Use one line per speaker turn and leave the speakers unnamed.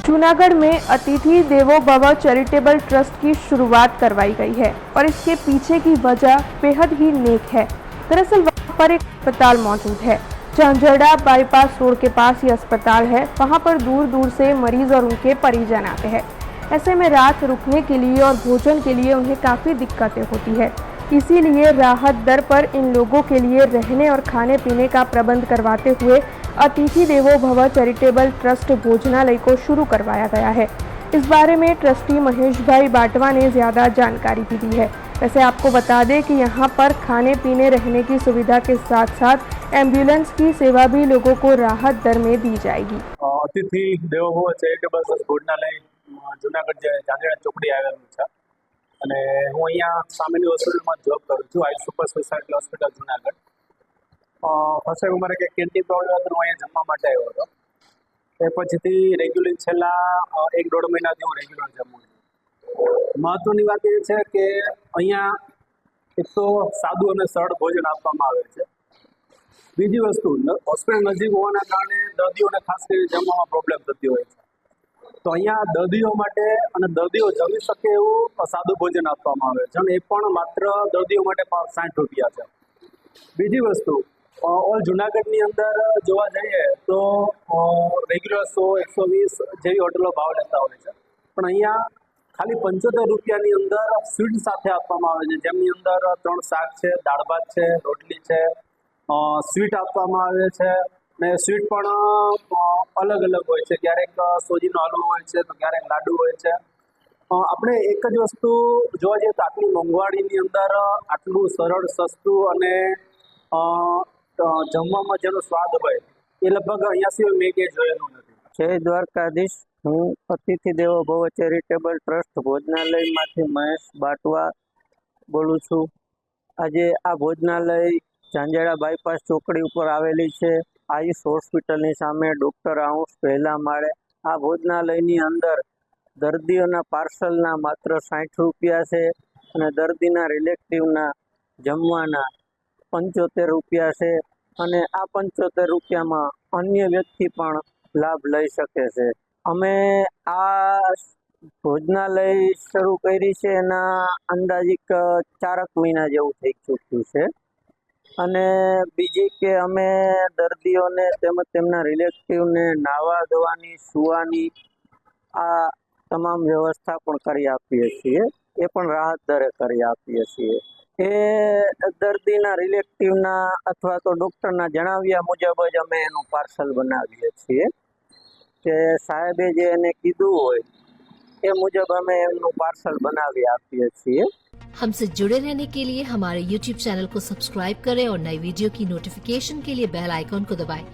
जूनागढ़ में अतिथि देवो भव चैरिटेबल ट्रस्ट की शुरुआत करवाई गई है और इसके पीछे की वजह बेहद ही नेक है। दरअसल वहाँ पर एक अस्पताल मौजूद है। झांझड़ा बाईपास रोड के पास ये अस्पताल है। वहाँ पर दूर दूर से मरीज और उनके परिजन आते हैं। ऐसे में रात रुकने के लिए और भोजन के लिए उन्हें काफ़ी दिक्कतें होती है। इसीलिए राहत दर पर इन लोगों के लिए रहने और खाने पीने का प्रबंध करवाते हुए अतिथि देवो भव चैरिटेबल ट्रस्ट भोजनालय को शुरू करवाया गया है। इस बारे में ट्रस्टी महेश भाई बाटवा ने ज़्यादा जानकारी भी दी है। वैसे आपको बता दें कि यहाँ पर खाने पीने रहने की सुविधा के साथ साथ एम्बुलेंस की सेवा भी लोगों को राहत दर में दी जाएगी।
अतिथि देवो भव चैरिटेबल ट्रस्ट भोजनालय जूनागढ़ झांझड़ा ચોકડી આવેલું છે અને હું અહીંયા સામેની હોસ્પિટલમાં જોબ કરું છું, I super speciality hospital Junagadh. First time અમારે કંઈક કેન્ટીન પ્રોબ્લેમ હતો, હું અહીંયા જમવા માટે આવ્યો હતો। એ પછીથી રેગ્યુલર છેલ્લા 1-1.5 મહિનાથી હું રેગ્યુલર જમું છું। મહત્વની વાત એ છે કે અહીંયા એક તો સાદું અને સરળ ભોજન આપવામાં આવે છે। બીજી વસ્તુ, હોસ્પિટલ નજીક હોવાના કારણે દર્દીઓને ખાસ કરીને જમવામાં પ્રોબ્લેમ થતી હોય છે। તો અહીંયા દર્દીઓ માટે અને દર્દીઓ જમી શકે એવું સાદું ભોજન આપવામાં આવે છે અને એ પણ માત્ર દર્દીઓ માટે 60 રૂપિયા છે। બીજી વસ્તુ, ઓલ જુનાગઢની અંદર જોવા જઈએ તો રેગ્યુલર 100-120 જેવી હોટલો ભાવ લેતા હોય છે, પણ અહીંયા ખાલી 75 રૂપિયાની અંદર સ્વીટ સાથે આપવામાં આવે છે, જેમની અંદર 3 શાક છે, દાળ ભાત છે, રોટલી છે, સ્વીટ આપવામાં આવે છે। ને સ્વીટ પણ અલગ અલગ હોય છે, ક્યારેક સોજીનો હલવો હોય છે તો ક્યારેક લાડુ હોય છે। આપણે એક જ વસ્તુ જોવા જઈએ તો આટલી મોંઘવારીની અંદર આટલું સરળ, સસ્તું અને જમવામાં જેનો સ્વાદ હોય એ લગભગ અહીંયા સિવાય મેં ક્યાંય જોયેલું નથી।
જય દ્વારકાધીશ। હું અતિથિ દેવો ભવ ચેરિટેબલ ટ્રસ્ટ ભોજનાલયમાંથી મહેશ બાટવા બોલું છું। આજે આ ભોજનાલય ઝાંઝડા બાયપાસ ચોકડી ઉપર આવેલી છે। આયુષ હોસ્પિટલની સામે ડૉક્ટર હાઉસ પહેલા માળે। આ ભોજનાલયની અંદર દર્દીઓના પાર્સલના માત્ર 60 રૂપિયા છે અને દર્દીના રિલેટિવના જમવાના 75 રૂપિયા છે અને આ 75 રૂપિયામાં અન્ય વ્યક્તિ પણ લાભ લઈ શકે છે। અમે આ ભોજનાલય શરૂ કરી છે એના અંદાજિક 4 મહિના જેવું થઈ ચૂક્યું છે અને બીજી કે અમે દર્દીઓને તેમજ તેમના રિલેટિવને નાહવા ધોવાની, સુવાની આ તમામ વ્યવસ્થા પણ કરી આપીએ છીએ। એ પણ રાહત દરે કરી આપીએ છીએ। એ દર્દીના રિલેટિવના અથવા તો ડૉક્ટરના જણાવ્યા મુજબ જ અમે એનું પાર્સલ બનાવીએ છીએ કે સાહેબે જે એને કીધું હોય એ મુજબ અમે એમનું પાર્સલ બનાવી આપીએ છીએ।
हमसे जुड़े रहने के लिए हमारे YouTube चैनल को सब्सक्राइब करें और नई वीडियो की नोटिफिकेशन के लिए बेल आइकॉन को दबाएं।